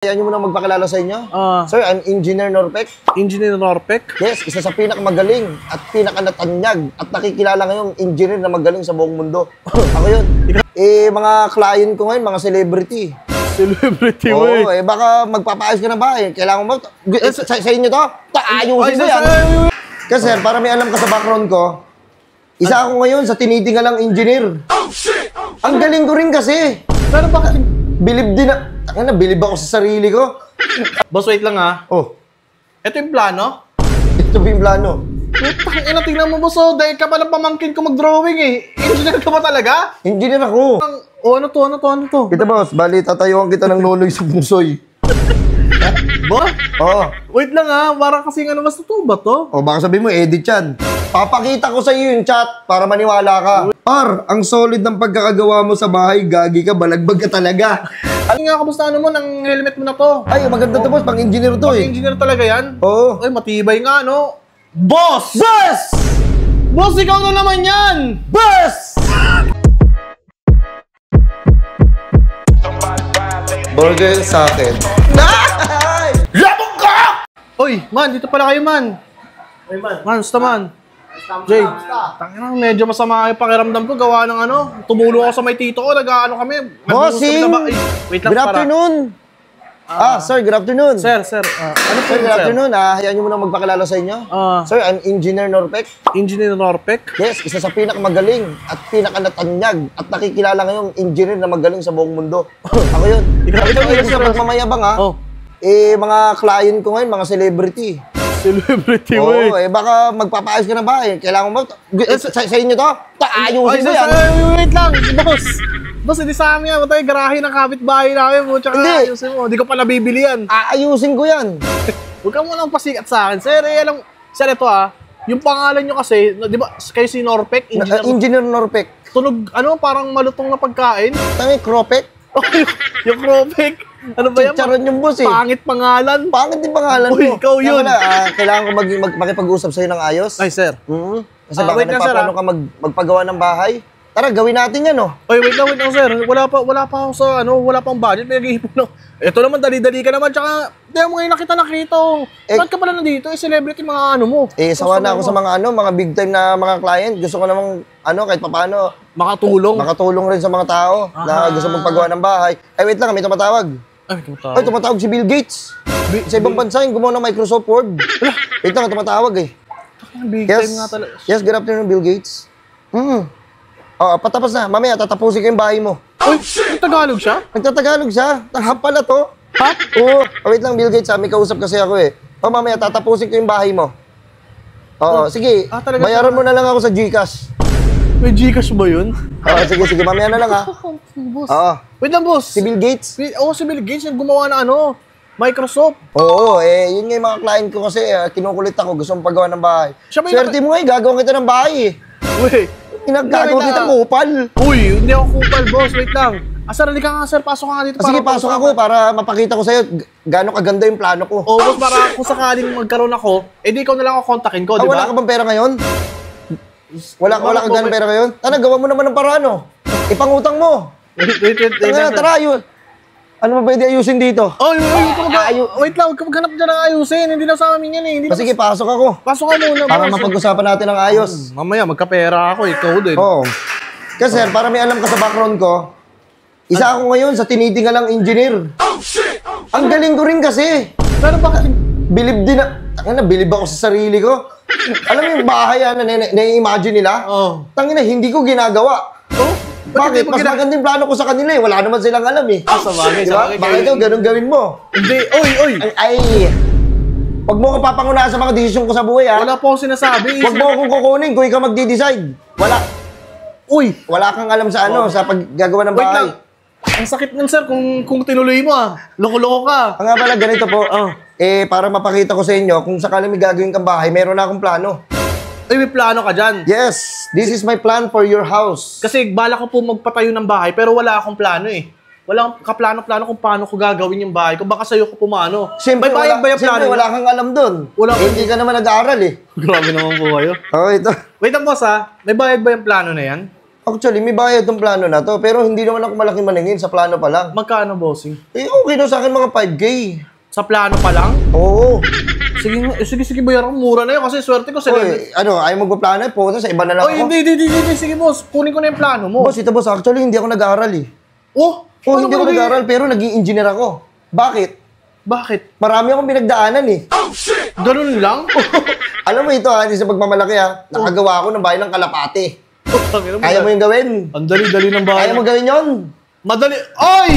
Kaya nyo muna magpakilala sa inyo. Sir, I'm Engineer Norpek. Engineer Norpek? Yes, isa sa pinakamagaling at pinakanatanyag at nakikilala ngayong engineer na magaling sa buong mundo. Ako yun. Mga client ko ngayon, mga celebrity. Celebrity, Oo, baka magpapaayos ka na ba? Kailangan mo, sa inyo to? Ayusin mo yan. Kasi sir, para may alam ka sa background ko, isa ako ngayon sa tinitingalang engineer. Ang galing ko rin kasi. Pero bakit? Bilib din na. Bilib ako sa sarili ko. Boss, wait lang ha. Oh. Ito yung plano? Ito ba yung plano? Putang tingnan mo boss, dahil ka pa ng pamangkin ko mag-drawing eh. Engineer ka ba talaga? Engineer ako. Ano to? Kita boss, bali tatayuan kita ng loloy sa pusoy. Boss? Oo. Wait lang ha, parang kasi ano, mas totoo ba to? O baka sabihin mo, edit yan. Papakita ko sa iyo yung chat para maniwala ka. Par, ang solid ng pagkakagawa mo sa bahay, gagi ka, balagbag ka talaga. Ano nga, kamusta mo ng helmet mo na to? Ay, maganda to boss, pang engineer to eh. Engineer talaga yan? Oo. Ay, matibay nga no. Boss! Boss! Boss, ikaw na naman yan! Boss! Burger sa akin. Labog ka! Uy, man, dito pala kayo, man. Ay, man. Man, basta man. Jay, tangina, medyo masama yung pakiramdam ko. Gawa ng ano, tumulong ako sa may tito ko. Nag-ano kami. Bossing! Wait lang, Good afternoon! Sir, good afternoon. Sir. Ano po, Sir, good afternoon. Hayaan nyo muna magpakilala sa inyo. Sir, I'm Engineer Norpek. Engineer Norpek? Yes, isa sa pinakamagaling at pinakanatanyag at nakikilala ngayong engineer na magaling sa buong mundo. Ako yun. Ito yung sa pagmamayabang ha. Mga client ko ngayon, mga celebrity. Celebrity, Oo, baka magpapaayos ka na ba? Kailangan mo, sa inyo to? Ayusin mo yan. Wait lang, boss. Boss, hindi sa amin yan. Matay, garahe ng kapitbahay namin mo. Tsaka ayusin mo. Hindi ko pa nabibili yan. Ayusin ko yan. Huwag ka munang pasikat sa akin. Sir, alam, sir, ito yung pangalan nyo kasi, di ba, kayo si Norpek? Engineer Norpek. Tunog, parang malutong na pagkain? Tangi, Kropek? Yung Kropek? Ano ba yan? Chicharon yung boss eh. Pangit pangalan. Pangit yung pangalan mo. Uy, ikaw yun. Kailangan ko makipag-usap sa'yo ng ayos. Ay, sir. Kasi baka nagpaplano ka magpagawa ng bahay. Tara, gawin natin yan, oh. Oy, wait lang, sir. Wala pa ako sa, wala pang budget. May nag-iipon lang. Ito naman, dali-dali ka naman. Tsaka, hindi mo ngayon nakita. Saan ka pala nandito? Celebrity mga ano mo. Sawa na ako sa mga big time na mga client. Gusto ko namang, kahit papaano. Makatulong rin sa mga tao na gusto magpagawa ng bahay. Wait lang, may tumatawag. Ay, tumatawag si Bill Gates. Sa ibang bansa yung gumawa ng Microsoft Word. Wait lang, tumatawag eh. Big time nga talaga. Yes, good afternoon, Bill Gates. Patapos na. Mamaya, tatapusin ko yung bahay mo. Uy, nagtagalog siya? Nagtatagalog siya? Tanghap pala to. Ha? Oo. Wait lang, Bill Gates may kausap kasi ako eh. Mamaya, tatapusin ko yung bahay mo. Sige. Bayaran mo na lang ako sa GCash. May GCash ba yun? Sige. Mamaya na lang ha. Boss. Wait lang, boss. Si Bill Gates? Si Bill Gates yung gumawa na Microsoft. Oo, yun nga yung mga client ko kasi kinukulit ako. Gusto mong pagawa ng bahay. Swerte mo nga gagawin kita ng bahay eh. Wait. Gagawin kita kupal. Uy, hindi ako kupal, boss. Wait lang. Sir, halika nga, sir. Pasok ka nga dito. Sige, pasok ako para mapakita ko sa'yo gaano kaganda yung plano ko. Boss, para kung sakaling magkaroon ako, di ikaw na lang ako kontakin ko, di ba? Wala ka bang pera ngayon? Wala kang ganang pera ngayon? Gawa mo naman ng paraan, ipangutang mo. Wait. Tara, ano ba pwede ayusin dito? Wait lang, huwag ka maghanap dyan ng ayusin. Hindi na sa amin yan eh. Sige, pasok ako. Pasok ka muna. Para mapag-usapan natin ng ayos. Mamaya, magkapera ako, ikaw din. Oo. Kasi sir, para may alam ka sa background ko, isa ako ngayon sa tinitingalang engineer. Ang galing ko rin kasi. Pero bakit? Bilib din na. Bilib ako sa sarili ko. Alam mo yung bahay na na-imagine nila? Tangina, hindi ko ginagawa. Bakit? Mas maganda yung plano ko sa kanila eh. Wala naman silang alam eh. Sabagay. Baka ikaw, ganun gawin mo. Hindi. Oy. Huwag mo ko papangunahan sa mga desisyon ko sa buhay ha. Wala po akong sinasabi. Huwag mo akong kukunin kung ikaw magdi-decide. Wala kang alam sa sa paggagawa ng bahay. Wait lang. Ang sakit nun, sir, kung tinuloy mo Loko-loko ka. Nga pala, ganito po. Para mapakita ko sa inyo, kung sakaling may gagawin kang bahay, meron na akong plano. Ay, may plano ka dyan. Yes, this is my plan for your house. Kasi bala ko po magpatayo ng bahay, pero wala akong plano eh. Wala akong kaplano-plano kung paano ko gagawin yung bahay ko. Baka sa'yo ko pumano. Siyempre, wala kang alam dun. Hindi ka naman nag-aaral eh. Grabe naman po kayo. Ito. Wait lang, boss May bayad ba yung plano na yan? Actually, may bayad tong plano na to, pero hindi naman ako malaki maningin sa plano pa lang. Magkano, bossing? Eh, okay na sa akin mga 5K. Sa plano pa lang? Oo. Sige, bayaran ko. Mura na yun kasi swerte ko sa Oy, ayaw magpaplano eh, puta sa iba na lang Oy, ako. hindi. Sige, boss. Kunin ko na yung plano mo. Boss, ito boss, actually, hindi ako nag-aaral eh. Oh, Hindi ako nag-aaral, pero naging engineer ako. Bakit? Bakit? Marami akong pinagdaanan eh. Ganun lang? Alam mo ito hindi sa pagmamalaki nakagawa ako ng bahay ng kalapate. Kaya mo yung gawin? Ang dali-dali ng bahay. Kaya mo gawin yon? Madali. Oy!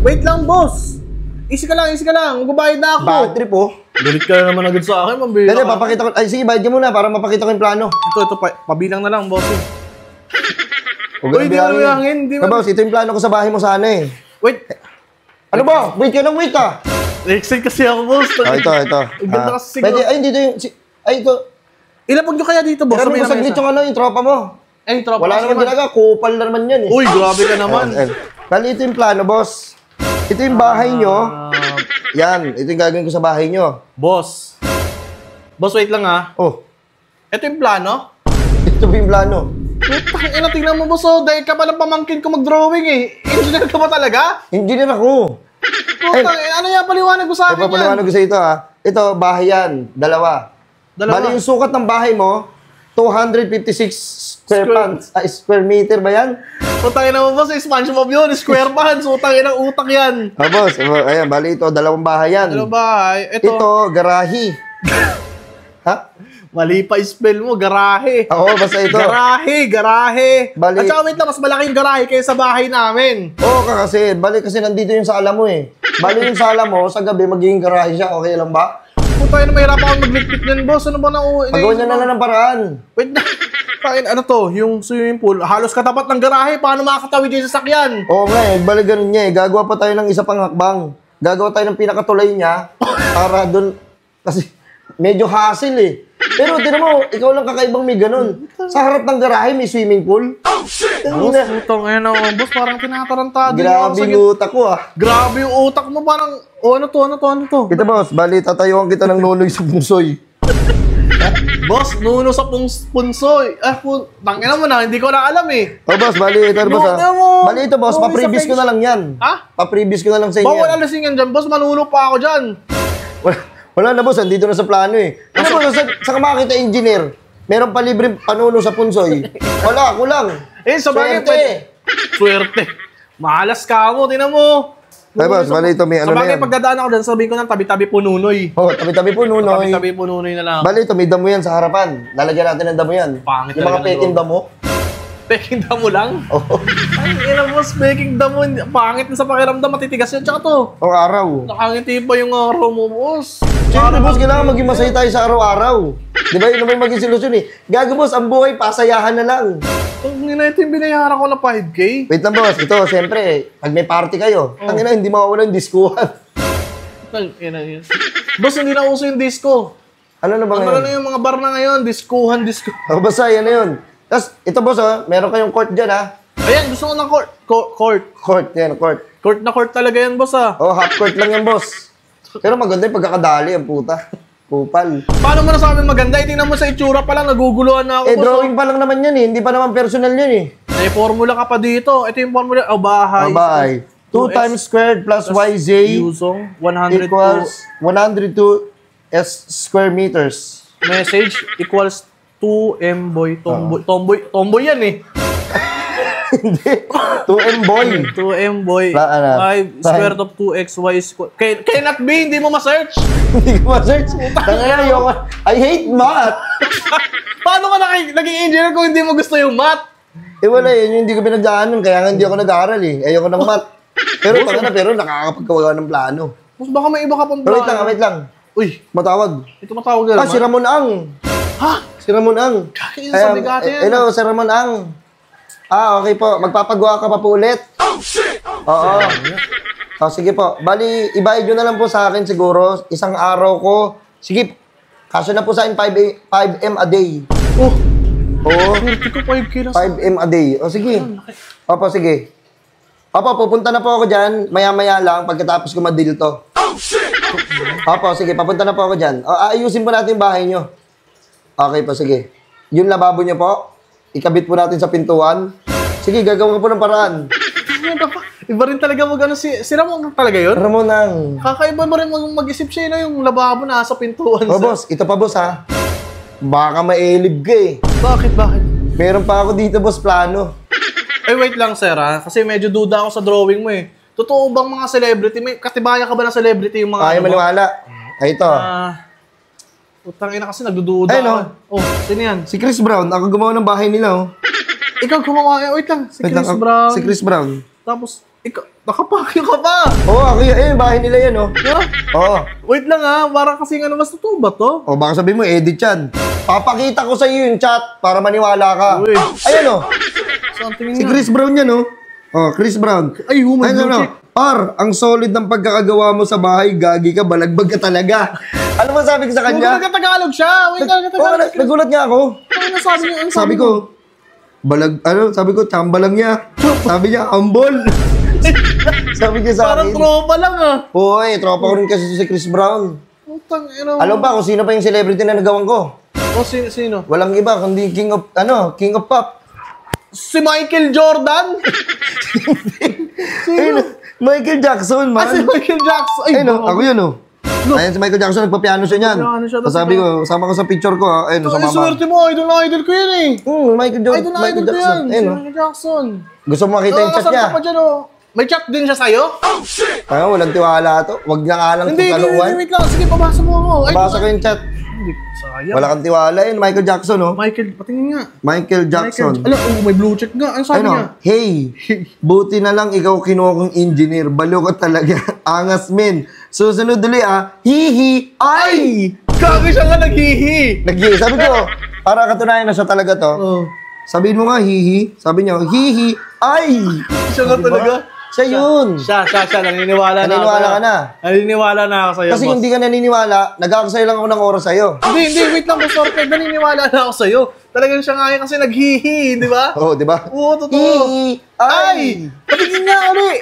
Wait lang, boss. Easy ka lang. Magbabayad na ako. Bad trip oh. Galit ka na naman agad sa akin, mambira. Dali, papakita ko. Ay, sige, bayad ka muna para mapakita ko yung plano. Ito, pabilang na lang, boss. Uy, hindi mo. Boss, ito yung plano ko sa bahay mo sana eh. Wait. Ano ba? Wait ka lang, wait ah. Excited kasi ako, boss. Ito. Ang ganda kasi siguro. Pwede, ay, dito yung, ito. Ilapag nyo kaya dito, boss. Pero mo saglit yung tropa mo. Ay, tropa. Wala naman ginagawa, kupal na naman yan eh. Uy, grabe ka naman. Bali, ito yung plano, boss. Ito yung bahay nyo. Yan, ito yung gagawin ko sa bahay nyo. Boss, wait lang ha. Oh, Ito yung plano? ito yung plano. Putang tingnan mo, boss. Dahil ka pa ng pamangkin ko mag-drawing eh. Engineer ka ba talaga? Engineer ako. Ano yan, paliwanag ko sa akin yan? Paliwanag ko sa ito Ito, bahay yan. Dalawa. Bali, yung sukat ng bahay mo, 256 square meter ba yan? Putangin na mo, boss. SpongeBob yun. Square pants. Putangin ng utak yan. Boss. Ayan, bali ito. Dalawang bahay yan. Ano bahay? Ito, garahe. Ha? Mali pa spell mo. Garahe. Oo, basta ito. Garahe. Bali. At saka wait lang, mas malaking garahe kaysa sa bahay namin. Oo, kasi. Bali kasi nandito yung sala mo eh. Bali yung sala mo, sa gabi magiging garahe siya. Okay lang ba? Putangin na mahirap ako magligpit niyan, boss. Ano ba na? Pagawa niya na lang ng paraan. Wait na. Ano to? Yung swimming pool. Halos katapat ng garahe. Paano makakatawid yung sasakyan? Oo nga eh. Bali ganun niya eh. Gagawa pa tayo ng isa pang hakbang. Gagawa tayo ng pinakatulay niya para doon. Kasi medyo hassle eh. Pero tinan mo, ikaw lang kakaibang may ganun. Sa harap ng garahe may swimming pool. Boss, utang boss, parang tinatarantado. Grabe yung utak ko Grabe yung utak mo, parang, ano to? Kita boss, bali tatayuan kita ng nunoy sa punsoy. Boss, nuno sa punsoy. Tangina mo na, hindi ko na alam eh. Boss, bali ito boss Bali ito boss, pa-previous ko na lang yan. Ha? Pa-previous ko na lang sa inyo. Bawal alasin yan dyan, boss, manuno pa ako dyan. Wala na boss, andito na sa plano eh. Ano boss, sa makakita engineer, meron pa libre panuno sa punsoy. Wala, ako lang. Sa bagay Swerte. Mahalas ka mo, tinan mo. Ay boss, bali ito may ano na yan. Sa bagay pagdadaan ako dyan, sabihin ko ng tabi-tabi pununoy. Tabi-tabi pununoy. Tabi-tabi pununoy na lang. Bali ito, may damo yan sa harapan. Lalagyan natin ng damo yan. Pangit yung mga peking damo. Peking damo lang? Ay, boss, peking damo. Pangit na sa pakiramdam, matitigas yan. Tsaka to. Araw. Nakangiti pa yung araw mo, boss. Siyempre, boss, kailangan maging masaya tayo sa araw-araw. Di ba? Yun naman maging solusyon eh. Gago, boss, ang buhay, pasayahan na lang. Ito yung binayaran ko na 5K. Wait lang, boss. Ito, siyempre, pag may party kayo, tangina, hindi mawawala yung diskuhan. Boss, hindi na uso yung disco. Ano na ba ngayon? Ano na yung mga bar na ngayon? Diskuhan. Basta, yan na yun. Tapos, ito, boss, meron kayong court dyan, Ayan, gusto ko ng court. Court, yan, court. Court na court talaga yan, boss, half court lang yan, boss. Pero maganda yung pagkakadali, ang puta. Kupal. Paano mo nasabing maganda? Tingnan mo sa itsura pa lang, naguguluhan na ako. Drawing pa lang naman yan eh. Hindi pa naman personal yan eh. May formula ka pa dito. Ito yung formula. Bahay. Bahay. 2 times squared plus YZ Yuzong 102 equals 102 square meters. Message equals 2M boy. Tomboy yan eh. Hindi. 2M boy. 2M boy. 5 square root of 2XY square. Cannot be, hindi mo ma-search. Hindi ko ma-search. I hate math. Paano ka naging engineer kung hindi mo gusto yung math? Wala yun. Hindi ko pinagdaanan. Kaya hindi ako nag-aaral eh. Ayoko ng math. Pero nakakapagkawa ng plano. Mas baka may iba ka pang plano. Wait lang. Uy. Matawag. Ito matawag na naman. Si Ramon Ang. Ha? Si Ramon Ang. Kaya sa bigate yan. Hello, si Ramon Ang. Okay po. Magpapagawa ka pa po ulit. Oh, shit! Oo. Sige po. Bali, ibayad nyo na lang po sa akin siguro. Isang araw ko. Sige. Kaso na po sa akin 5M a day. Oo. 5M a day. Sige. Opo, sige. Opo, pupunta na po ako dyan. Maya-maya lang pagkatapos ko madil to. Opo, sige. Papunta na po ako dyan. Ayusin po natin yung bahay nyo. Okay po, sige. Yung lababo nyo po. Ikabit po natin sa pintuan. Sige, gagawa ka po ng paraan. Iba rin talaga si Ramon talaga yun? Ramon ang... Kakaiba mo rin mag-isip siya na yung lababo na sa pintuan. Oh, boss. Ito pa, boss, ha? Baka maelib ka eh. Bakit? Meron pa ako dito, boss, plano. Ay, wait lang, sir, ha? Kasi medyo duda ako sa drawing mo, eh. Totoo bang mga celebrity? May katibaya ka ba ng celebrity yung mga... Ayaw maniwala. Ay, ito. Utang ina kasi nagdududa. Ay, no? Oh, sino yan? Si Chris Brown. Ako gumawa ng bahay nila, oh. Ikaw gumawa. Wait lang. Si Wait Chris lang, Brown. Si Chris Brown. Tapos, ikaw, nakapakyo ka pa. Oo, ako yun. Bahay nila yan, oh. Yeah? Oo. Wait lang, ha? Parang kasi nga mas totoo ba to? O baka sabihin mo, edit yan. Papakita ko sa iyo yung chat para maniwala ka. Uy. Ayan, oh. Something Si Chris Brown yan, oh. Oh, Chris Brown. Ay, human Ayun, ano, Par, ang solid ng pagkakagawa mo sa bahay, gagi ka, balagbag ka talaga. Ano ba sabi ko sa kanya? Nagkatagalog siya. Wait, nagkatagalog. Nagulat nga ako. Ano nasabi niya? Ano Sabi ko, sabi ko, tsamba lang niya. Sabi niya, ambol. Sabi niya sa Parang akin. tropa lang, ah. Hoy, tropa ko rin kasi si Chris Brown. Utang ina. Alam ba kung sino pa yung celebrity na nagawan ko? O, sino? Walang iba, kundi King of Pop. Si Michael Jordan? Ayun, Michael Jackson, man. Si Michael Jackson. Ay, Ayun, ako yun, oh. Ayan si Michael Jackson, nagpa-piano siya niyan. Piano siya, Tapos sabi ko, sama ko sa picture ko, ayun, sa Ay, mama. swerte mo. Idol na idol ko yun, eh. Michael Idol na idol ko Jackson. yan. Si Ayun, oh. Michael Jackson. Gusto mo makita yung chat Nakakasama niya? ka pa dyan, oh. May chat din siya sa'yo? Kaya walang tiwala to. Wag na nga lang Hindi, tukaluan. wait lang. Sige, pabasa mo ako. Ay, Basa ko yung chat. Hindi, sayang. Wala kang tiwala yun. Michael Jackson, oh. Patingin nga. Michael Jackson. Alam, may blue check nga. Ano sabi Ano? niya? Hey, buti na lang ikaw kinuha kong engineer. Balo ka talaga. Angas, men. Susunod ulit, ah. Hihi. Ay! Kagi siya nga naghihi. Sabi ko, para katunayan na siya talaga to. Oh. Sabihin mo nga, hihi. Sabi niya, hihi. Ay! Siya nga talaga. Siya yun. Siya. Naniniwala Naniniwala ka na. Naniniwala na ako sa'yo, Kasi boss. kung hindi ka naniniwala, nag-aaksaya lang ako ng oras sa'yo. Hindi, wait lang, boss. Sorry, naniniwala na ako sa'yo. Talagang siya nga kasi naghihi, di ba? Oo, di ba? Oo, totoo. Hihi. Ay! Patingin nga ulit.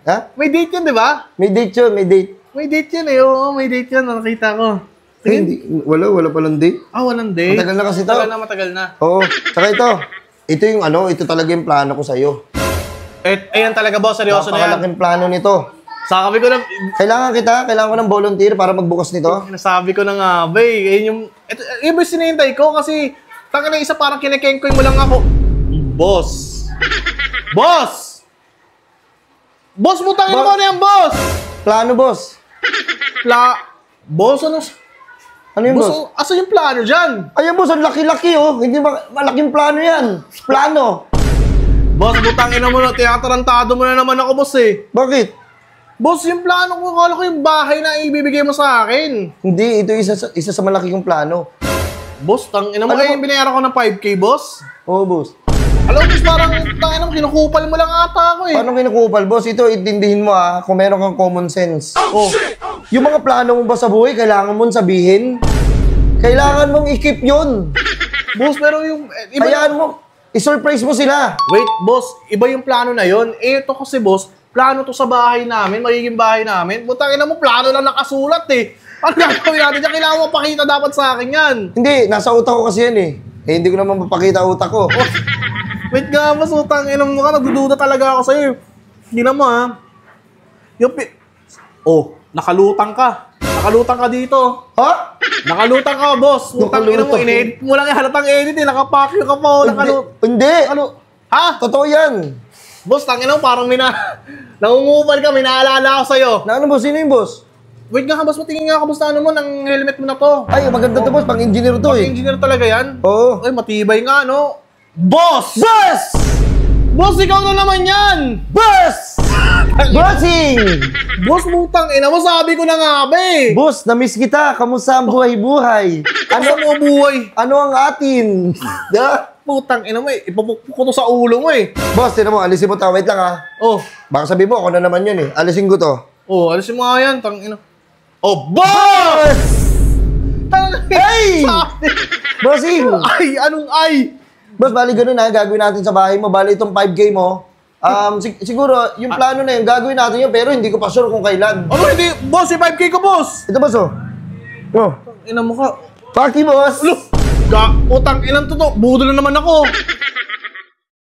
Ha? May date yun, di ba? May date yun, may date. May date yun eh. Oo, may date yun. Nakita ko. Ay, hindi. Wala palang date. Walang date. Matagal na kasi to. Matagal na. Oo. Tsaka ito. Ito yung ito talaga yung plano ko sa'yo. Ayan talaga, boss. Seryoso na yan. Napakalaking plano nito. Sabi ko na, Kailangan ko ng volunteer para magbukas nito. nasabi ko na nga, bay. Yun yung sinihintay ko kasi, taka na isa parang kinekengkoy mo lang ako. Boss! Boss, butangin mo na yan, boss! Plano, boss. Boss, ano? Ano yung boss? Asa yung plano dyan? Ayan, boss. Ang laki-laki, oh. Hindi malaking plano yan. Plano. Boss, butangin mo na. Tinatarantado mo na naman ako, boss eh. Bakit? Boss, yung plano ko, akala ko yung bahay na ibibigay mo sa akin. Hindi. Ito isa sa malaki kong plano. Boss, tangina mo yung binayaran ko ng 5K, boss. Oo, boss. Alam mo, boss, parang tangina mo, kinukupal mo lang ata ako eh. Paano kinukupal, boss? Ito, intindihin mo, kung meron kang common sense. Oh. Yung mga plano mo ba sa buhay, kailangan mong sabihin? Kailangan mong i-keep yun. Boss, pero yung... Hayaan mo, i-surprise mo sila. Wait, boss, iba yung plano na yun. Ito kasi, boss, plano to sa bahay namin, magiging bahay namin. Butangin mo, plano lang nakasulat eh. Ano gagawin natin dyan? Kailangan mo pakita dapat sa akin yan. Hindi, nasa utak ko kasi yan eh. Hindi ko naman mapakita utak ko. Wait nga, boss, utangin mo ka, nagdududa talaga ako sa'yo. Hindi naman, ha. Nakalutang ka. Nakalutang ka dito. Ha? Nakalutang ka, boss. Utangin mo, in-edit mo lang yung halatang edit eh. Nakapakyo ka pa, Hindi. Ha? Totoo yan. Boss, tangin mo, parang nangungupal ka, may naalala ako sa'yo. Na ano, boss? Sino yung boss? Wait nga, boss, matingin nga ka, boss, na ano mo, ng helmet mo na to. Ay, maganda to, boss. Pang-engineer to eh. Engineer talaga yan? Oo. Ay, matibay nga, no? Boss! Boss! Boss, ikaw na naman yan! Boss! Bossing! Boss, mutang ina mo, sabi ko na nga, be! Boss, na-miss kita. Kamusta ang buhay-buhay? Ano mo buhay? Ano ang atin? Putang ina mo eh, ipupukpuk ko to sa ulo mo eh. Boss, tinan mo, alisin mo to. Wait lang ha. Oh, Baka sabihin mo, ako na naman yun eh. Alisin ko to. alisin mo nga yan, tang ina. Oh, boss! Hey! Bossing! Ay, anong ay? Boss, bali ganun ha. Gagawin natin sa bahay mo. Bali itong 5K mo. Siguro, yung plano na yun, gagawin natin yun, pero hindi ko pa sure kung kailan. Ano hindi? Boss, yung 5K ko, boss! Ito, boss, oh. Oh. Ina mo ka. Party, boss! Putang inang to. Budol na naman ako.